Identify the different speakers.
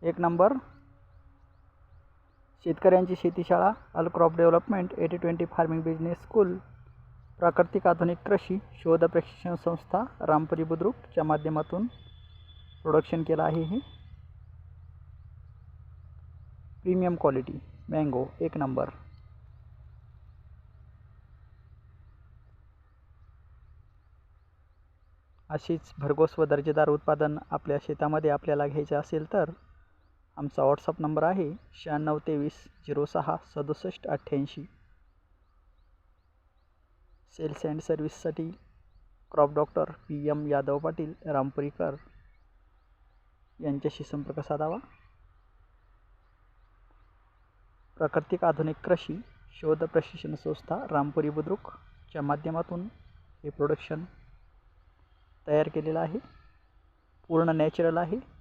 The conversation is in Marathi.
Speaker 1: एक नंबर. शेतकऱ्यांची शेतीशाळा अल crop development 80-20 farming business school, प्राकृतिक आधुनिक कृषी शोध प्रशिक्षण संस्था रामपुरी बुद्रुकच्या माध्यमातून प्रोडक्शन केलं आहे. हे प्रीमियम क्वालिटी मँगो एक नंबर. अशीच भरघोस व दर्जेदार उत्पादन आपल्या शेतामध्ये आपल्याला घ्यायचे असेल तर आमचा व्हॉट्सअप नंबर आहे 9623066788. सेल्स अँड सर्व्हिससाठी crop doctor PM Yadav Patil Rampurikar यांच्याशी संपर्क साधावा. प्राकृतिक आधुनिक कृषी शोध प्रशिक्षण संस्था रामपुरी बुद्रुकच्या माध्यमातून हे प्रोडक्शन तयार केलेलं आहे. पूर्ण नॅचरल आहे.